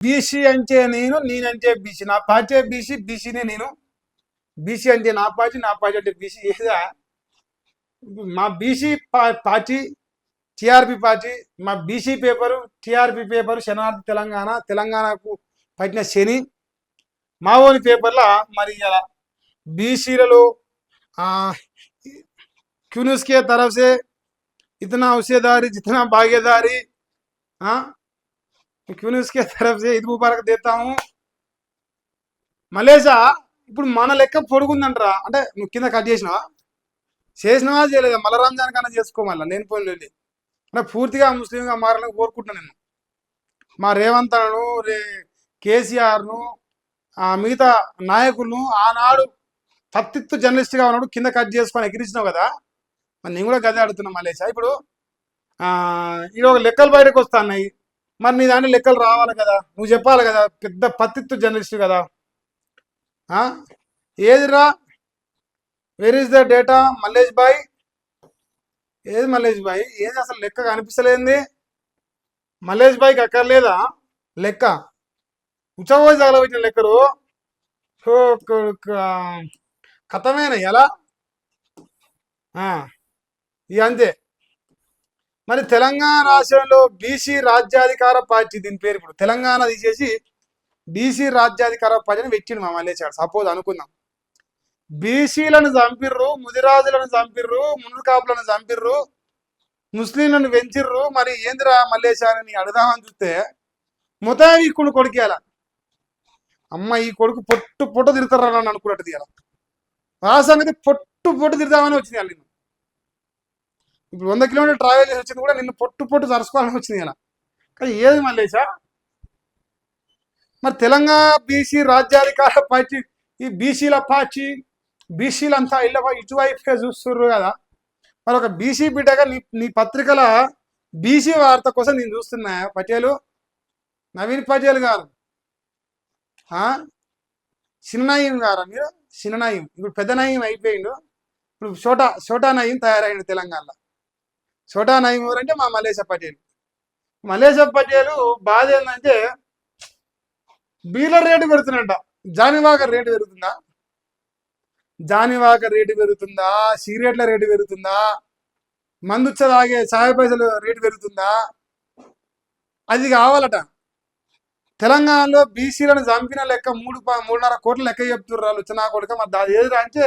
BC అంటే నేనంటే BC, నా పార్టీ బీసీ, బీసీనే నేను. బీసీ అంటే నా పార్టీ అంటే బీసీ. ఏదా మా బీసీ పార్టీ టిఆర్పి పార్టీ, మా బీసీ పేపరు టిఆర్పి పేపరు శనార్థి తెలంగాణకు పట్టిన శని. మావోని పేపర్ల మరి ఇలా బీసీలలో क्यूनिस के तरफ से इतना हिस्सेदारी जितना भागीदारी क्यूनिस के तरफ से ईद मुबारक देता हूँ. మలేషా ఇప్పుడు మన లెక్క పొడుగుందంటరా అంటే నువ్వు కింద కట్ చేసినావా చేయలేదా? మళ్ళీ రంజాన్ కన్నా చేసుకో, మళ్ళీ లేని పోయిన అంటే పూర్తిగా ముస్లింగా మారాలని కోరుకుంటున్నాను నేను. మా రేవంత్ అను కేసీఆర్ను మిగతా నాయకులను ఆనాడు పత్తిత్తు జర్నలిస్ట్గా ఉన్నాడు కింద కట్ చేసుకొని ఎగిరించినావు కదా, మరి నేను కూడా గదే అడుగుతున్నా మలేషా. ఇప్పుడు ఇది ఒక లెక్కలు బయటకు వస్తున్నాయి, మరి నీ దాంట్లో లెక్కలు రావాలి కదా, నువ్వు చెప్పాలి కదా, పెద్ద పత్తిత్తు జర్నలిస్ట్ కదా. ఏదిరా, where is the data Mallesh బాయ్? ఏది మల్లేష్ బాయ్? ఏది అసలు లెక్క కనిపిస్తలేంది? మల్లేష్ బాయ్కి అక్కర్లేదా లెక్క? ఉచ్చబోయి తగలబెట్టిన లెక్కలు కథమేనా ఎలా ఇక అంతే. మరి తెలంగాణ రాష్ట్రంలో బీసీ రాజ్యాధికార పార్టీ, దీని పేరు ఇప్పుడు తెలంగాణ తీసేసి బీసీ రాజ్యాధికార పార్టీ అని పెట్టిండు మా మల్లేశాడు. సపోజ్ అనుకుందాం, బీసీలను చంపిర్రు, ముదిరాజులను చంపిర్రు, ముందు కాపులను చంపిర్రు, ముస్లింలను పెంచిర్రు, మరి ఏందిరా మల్లేశారని అడుగుదామని చూస్తే మొత్తం ఈ కొడుకేయాల. అమ్మ ఈ కొడుకు పొట్టు తిరుగుతారా అని అనుకున్నట్టు తీయాల. ఆ సంగతి పొట్టు తిరుగుదామని వచ్చింది వాళ్ళు. నిన్ను ఇప్పుడు 100 కిలోమీటర్ ట్రావెల్ చేసి వచ్చింది కూడా నిన్ను పొట్టు తరుచుకోవాలని వచ్చింది ఇలా. కానీ ఏది మల్లేశా, మరి తెలంగాణ బీసీ రాజ్యాధికార పార్టీ, ఈ బీసీల పార్టీ, బీసీలంతా ఇటువైపుగా చూస్తుర్రు కదా. మరి ఒక బీసీ బిడ్డగా నీ పత్రికల బీసీ వార్త కోసం నేను చూస్తున్నా. పటేలు నవీన్ పటేల్ గారు, చిన్ననయీం గారా మీరు? చిన్ననయీం ఇప్పుడు పెద్ద నయీం అయిపోయిండు, ఇప్పుడు చోటా నయీం తయారైండు తెలంగాణలో. చోటా నయీం ఎవరంటే మా మల్లేశ పటేల్. మల్లేశ పటేలు బాధ ఏంటంటే బీలర్ రేటు పెడుతున్నట్ట, జానివాకర్ రేటు పెరుగుతుందా? జానివాకర్ రేటు పెరుగుతుందా? సిగరెట్ల రేటు పెరుగుతుందా? మందుచ్చ తాగే ఛాయ్ పైసలు రేటు పెరుగుతుందా? అది కావాలట. తెలంగాణలో బీసీలను చంపిన లెక్క 3.5 కోట్ల లెక్క చెప్తున్నారు లుచ్చనా కొడుక. మరి దాని ఏదిరా అంటే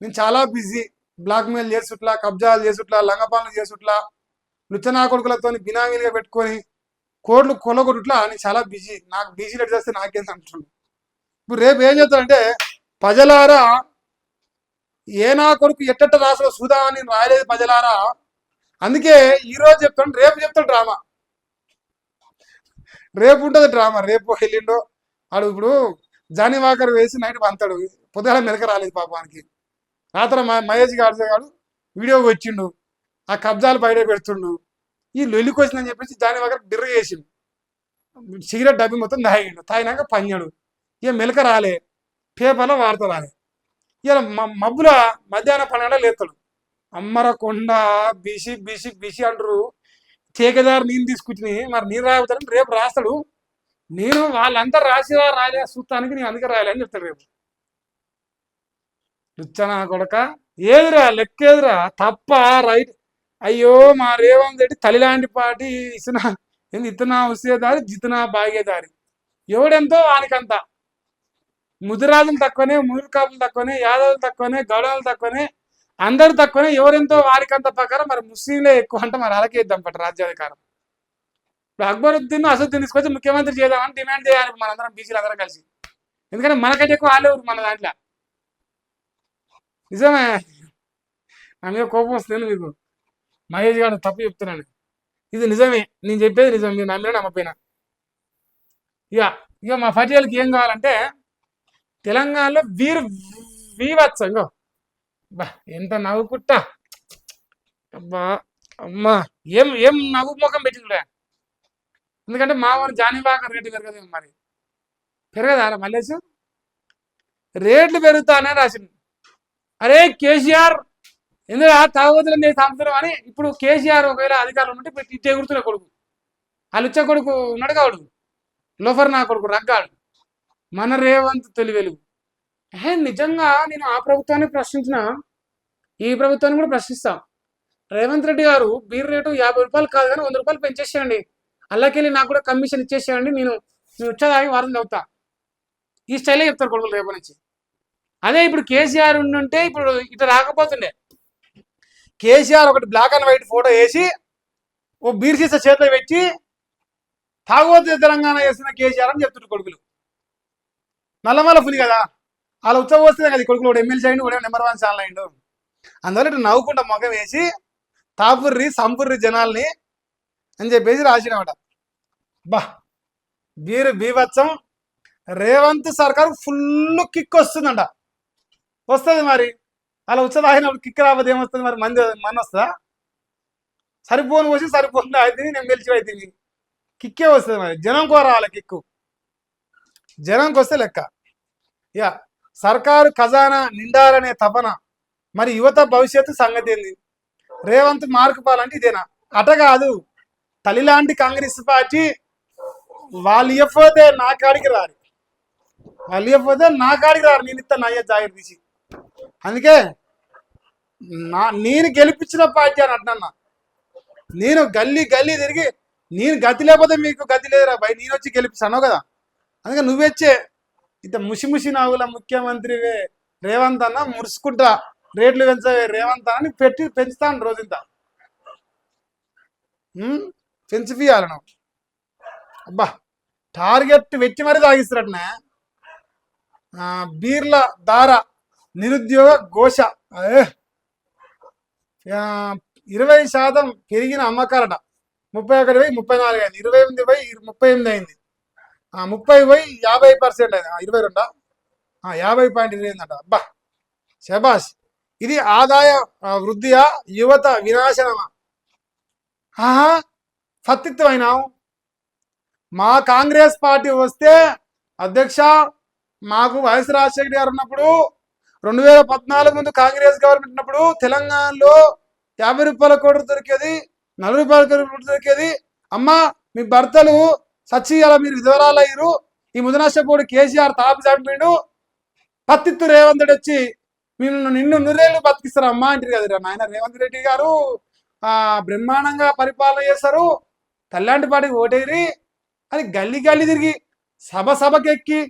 నేను చాలా బిజీ, బ్లాక్మెయిల్ చేసుట్లా, కబ్జాలు చేసుట్లా, లంగపాలను చేసుట్లా, లుచ్చనా కొడుకులతో బినామీలుగా పెట్టుకొని కోట్లు కొలగొట్టుట్లా నేను చాలా బిజీ, నాకు బీసీ లెట్ చేస్తే నాకేంది అంటున్నాడు. ఇప్పుడు రేపు ఏం చేస్తాడంటే, ప్రజలారా ఏనా కొడుకు ఎట్టట్ట రాసులో సుధాని రాయలేదు ప్రజలారా, అందుకే ఈరోజు చెప్తాడు, రేపు చెప్తాడు డ్రామా. రేపు ఉంటుంది డ్రామా, రేపు వెళ్ళిండో ఆడు. ఇప్పుడు జానివాకర్ వేసి నైట్ పంతాడు, పొద్దున మెలక రాలేదు పాపానికి. రాత్రి మహేష్ గారు వీడియో వచ్చిండు, ఆ కబ్జాలు బయట పెడుతుండు, ఈ లొల్లికి వచ్చిందని చెప్పేసి జానివాకర్ బిర్ర చేసిండు, సిగరెట్ డబ్బి మొత్తం తాగినాక పన్నాడు. ఇక మెలక రాలే, పేపర్లో వార్త రాలే. ఇలా మబ్బుల మధ్యాహ్నం 12 లేస్తాడు. అమ్మరకొండ బీసీ బీసీ బీసీ అంటారు, ठेकेदार नीन తీసుకుని మరి నీ రాయవుతారని రేపు రాస్తాడు. నేను వాళ్ళంతా రాసివా రాయలే చూస్తానికి నేను అందుకే రాయలే అని చెప్తాడు రేపు. లుచ్చనా కొడక, ఏదిరా లెక్కేదిరా, తప్ప రైట్? అయ్యో మా రేవంత్ రెడ్డి తల్లిలాంటి పార్టీ ఇతనా హుస్సేదారి జితనా భాగ్యదారి, ఎవడెంతో వానికంతా. ముదిరాజులు తక్కువనే, ముదురు కాపులు తక్కువనే, యాదవులు తక్కువనే, గౌడలు తక్కువనే, అందరు తక్కువనే, ఎవరెంతో వారికంత ప్రకారం మరి ముస్లింలే ఎక్కువ అంటే మరి అలాగే ఇద్దాం పట్టు రాజ్యాధికారం. ఇప్పుడు అక్బరుద్దీన్ అసదుద్దీన్ తీసుకొచ్చి ముఖ్యమంత్రి చేద్దామని డిమాండ్ చేయాలి మనందరం బీసీలు అందరం కలిసి. ఎందుకంటే మనకంటే ఎక్కువ వాళ్ళే మన దాంట్లో. నిజమే, నా మీద కోపం వస్తుంది మీకు. మహేష్ గారు తప్పు చెప్తున్నాను, ఇది నిజమే, నేను చెప్పేది నిజం, మీరు నమ్మినా నమ్మపోయినా. ఇక మా పటేల్కి ఏం కావాలంటే తెలంగాణలో వీవత్సంగో బా ఎంత నవ్వుకుట్టా, అబ్బా అమ్మా ఏం నవ్వు ముఖం పెట్టిందిరా. ఎందుకంటే మామూలు జానివాకర్ రేటు పెరగదు, మరి పెరగదా మల్లేసు? రేట్లు పెరుగుతానే రాసింది. అరే కేసీఆర్ ఎందుకు తాగుబోతులు నేను చంపుతున్నాం అని. ఇప్పుడు కేసీఆర్ ఒకవేళ అధికారులు ఉంటే ఇట్టే ఎగురుతున్న కొడుకు, వాళ్ళు ఇచ్చే కొడుకు ఉన్నాడు కావుడు, లోఫర్ నా కొడుకు రగ్గాడు. మన రేవంత్ తొలి వెలుగు. నిజంగా నేను ఆ ప్రభుత్వాన్ని ప్రశ్నించిన, ఈ ప్రభుత్వాన్ని కూడా ప్రశ్నిస్తాం. రేవంత్ రెడ్డి గారు బీర్ రేటు 50 రూపాయలు కాదు కానీ 100 రూపాయలు పెంచేసేయండి, అల్లకెళ్ళి నాకు కూడా కమిషన్ ఇచ్చేసేయండి, నేను వచ్చేదాగి వారం చదువుతా. ఈ స్టైలే చెప్తారు కొడుకులు రేపటి నుంచి. అదే ఇప్పుడు కేసీఆర్ ఉండుంటే ఇప్పుడు ఇట్లా రాకపోతుండే. కేసీఆర్ ఒకటి బ్లాక్ అండ్ వైట్ ఫోటో వేసి ఓ బీర్ సీసా చేతిలో పెట్టి తాగోతే తెలంగాణ వేసిన కేసీఆర్ అని చెప్తుంటారు కొడుకులు. నల్లమల పులి కదా, వాళ్ళ ఉత్సవం వస్తే కదా కొడుకులు కూడా ఎమ్మెల్సీ అయిండు, కూడా నెంబర్ 1 ఛానల్ అయిండు. అందువల్ల ఇట్లా నవ్వుకుంటా మొఖం వేసి తాపుర్రి సంపుర్రి జనాల్ని అని చెప్పేసి రాసినమాట. బా బీరు బీభత్సం. రేవంత్ సర్కార్ ఫుల్ కిక్ వస్తుందంట. వస్తుంది మరి, అలా ఉత్సవం ఆగినప్పుడు కిక్ రాకపోతే ఏమొస్తుంది మరి? మన వస్తుందా? సరిపోను వచ్చి సరిపోతుంది అయితే నేను గెలిచి అయితే కిక్కే వస్తుంది మరి. జనంకో రావాలి కిక్కు, జనంకి వస్తే లెక్క. ఇక సర్కారు ఖజానా నిండాలనే తపన, మరి యువత భవిష్యత్తు సంగతి ఏంది? రేవంత్ మార్కు పాలంటే ఇదేనా? అట కాదు, తల్లి లాంటి కాంగ్రెస్ పార్టీ వాళ్ళు ఇవ్వకపోతే నా కాడికి రారు, వాళ్ళు ఇవ్వకపోతే నా కాడికి రారు, నేను ఇస్తాను అయ్యే జాగ్రత్త తీసి. అందుకే నేను గెలిపించిన పార్టీ అని అంటున్నా. నేను గల్లీ గల్లీ తిరిగి నేను గతి లేకపోతే మీకు గతి లేదురా భయ్, నేను వచ్చి గెలిపిస్తాను కదా. అందుకే నువ్వెచ్చే ఇంత ముషి నాగుల ముఖ్యమంత్రివే రేవంత్ అన్న, మురుసుకుంటా రేట్లు పెంచవే రేవంత్ అన్న పెంచుతాను రోజంతా, పెంచిపియాలి నువ్వు. అబ్బా టార్గెట్ పెట్టి మరీ తాగిస్తున్నట్టునే. బీర్ల దార నిరుద్యోగ ఘోష, 20% పెరిగిన అమ్మకాలట. 31 పోయి 34 అయింది, 28 పోయి 38 అయింది, 30 పోయి 50% అయింది, 22 50.28 అంట. అబ్బా శబాష్. ఇది ఆదాయ వృద్ధియా యువత వినాశనమా? సత్తిత్వమైనావు. మా కాంగ్రెస్ పార్టీ వస్తే అధ్యక్ష, మాకు వైఎస్ రాజశేఖర్ గారు ఉన్నప్పుడు 2014 ముందు కాంగ్రెస్ గవర్నమెంట్ ఉన్నప్పుడు తెలంగాణలో 50 రూపాయల కోటి దొరికేది, 40 రూపాయల కోటి దొరికేది. అమ్మ మీ భర్తలు సచ్చి అలా మీరు విధవరాలు అయ్యారు, ఈ ముదనష్టపోడు కేసీఆర్ తాపి చంపిండు, పత్తిత్తు రేవంత్ రెడ్డి వచ్చి నిన్ను నూరేళ్ళు బతికిస్తారు అమ్మా అంటారు కదా నాయన. రేవంత్ రెడ్డి గారు బ్రహ్మాండంగా పరిపాలన చేస్తారు, తల్లాంటి పాటికి ఓటేరి అని గల్లీ గల్లీ తిరిగి సభకెక్కి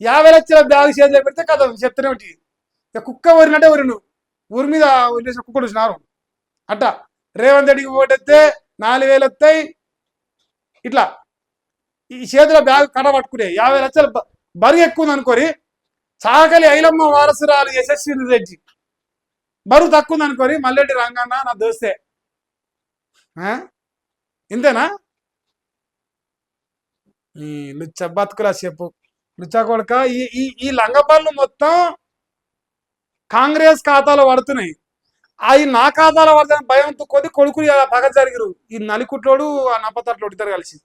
50 లక్షల బ్యాగ్ చేతిలో పెడితే కదా చెప్తూనే ఉంటుంది. ఇక కుక్క ఊరినట్టే ఊరిను, ఊరి మీద వదిలేసిన కుక్కలు వచ్చినారు అట్ట. రేవంత్ రెడ్డికి ఓటెత్తే 4,000 వస్తాయి. ఇట్లా ఈ చేతిలో బ్యాగ్ కడ పట్టుకునే 50 లక్షల బరువు ఎక్కువ ఉంది అనుకోరి, చాకలి ఐలమ్మ వారసురాలు యశస్వి రెడ్డి బరువు తక్కువ ఉంది అనుకోరి, మల్లెడ్డి రంగన్న నా దోస్తే. ఇంతేనా? ఈ లుచ్చ బతుకులా చెప్పు లుచ్చా కొడుక. ఈ లంగపళ్ళు మొత్తం కాంగ్రెస్ ఖాతాలో పడుతున్నాయి. అవి నా ఖాతాలో పడుతున్న భయంతో కొడుకులు పగ జరిగిరు. ఈ నలికుట్లోడు ఆ నప్పతట్లోడు ఇద్దరు కలిసి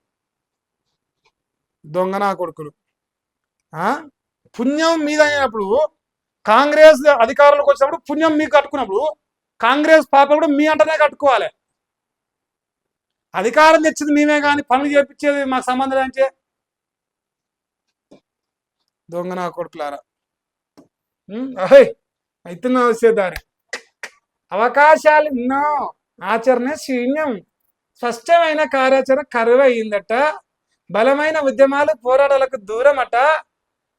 దొంగ నా కొడుకులు. పుణ్యం మీద అయినప్పుడు కాంగ్రెస్ అధికారంలోకి వచ్చినప్పుడు పుణ్యం మీకు కట్టుకున్నప్పుడు కాంగ్రెస్ పాప కూడా మీ అంటనే కట్టుకోవాలి. అధికారం తెచ్చింది మేమే కానీ పనులు చేపించేది మాకు సంబంధం అంటే దొంగ నా కొడుకులారా. అయితున్నా వచ్చేదారి అవకాశాలు ఎన్నో, ఆచరణ శూన్యం, స్పష్టమైన కార్యాచరణ కరువు అయిందట, బలమైన ఉద్యమాలు పోరాటాలకు దూరమట,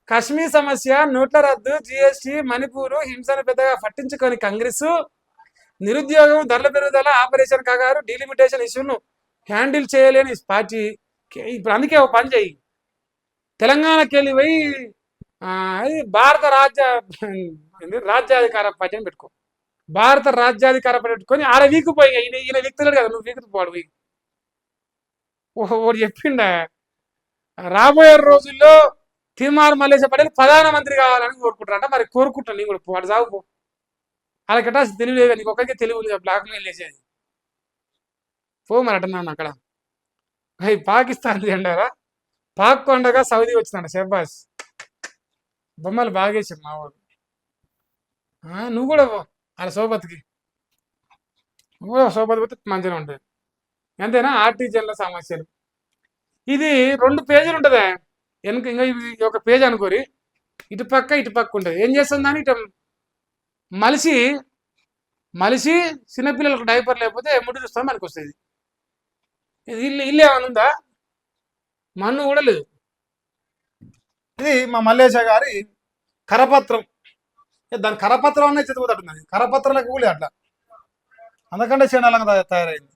కశ్మీర్ సమస్య, నోట్ల రద్దు, జిఎస్టీ, మణిపూర్ హింసను పెద్దగా పట్టించుకొని కాంగ్రెస్, నిరుద్యోగం, ధరల పెరుగుదల, ఆపరేషన్ కాగారు, డీలిమిటేషన్ ఇష్యూను హ్యాండిల్ చేయలేని పార్టీ. ఇప్పుడు అందుకే ఒక పని చేయి, తెలంగాణకి వెళ్ళి పోయి భారత రాజ్యాధికార పార్టీ అని పెట్టుకో, భారత రాజ్యాధికార పార్టీ పెట్టుకొని ఆడ వీకుపోయి ఈయన వీక్తున్నాడు కదా, నువ్వు వీకుతు పోడు. ఓడి చెప్పిండా రాబోయే రోజుల్లో తీర్మానం మల్లేశ పటేల్ ప్రధానమంత్రి కావాలని కోరుకుంటారంట. మరి కోరుకుంటాను నేను కూడా, వాడు సాగుపో. వాళ్ళకట తెలివి లేదు, నీకు ఒక్కరికి తెలివి ఉంది బ్లాక్ మెయిల్ వేసేది. పో మరి అంటున్నాను అక్కడ. పాకిస్తాన్ ఎండారా, పాక్ కొండగా సౌదీ వచ్చినాడు. షెబాస్ బొమ్మలు బాగేసారు మా వాడు. నువ్వు కూడా పో అలా సోబత్కి, నువ్వు కూడా సోబత్ పోతే మంచిగా ఉంటుంది. అంతేనా? ఆర్టీజన్ల సమస్యలు ఇది 2 పేజీలు ఉంటుంది. వెనక ఇంకా ఇది ఒక పేజ్ అనుకోరి, ఇటు పక్క ఉంటుంది. ఏం చేస్తుందని ఇటు మలిసి మలిసి చిన్నపిల్లలకు డైపర్ లేకపోతే ముడి చూస్తాం మనకు వస్తుంది. ఇది ఇల్లు ఏమైనా ఉందా? మన్ను కూడా లేదు. ఇది మా మల్లేశ గారి కరపత్రం. దాని కరపత్రం అనే చదువుతున్నది, కరపత్రాలకు కూలి అట్లా, అందుకంటే చండాలంగా తయారైంది.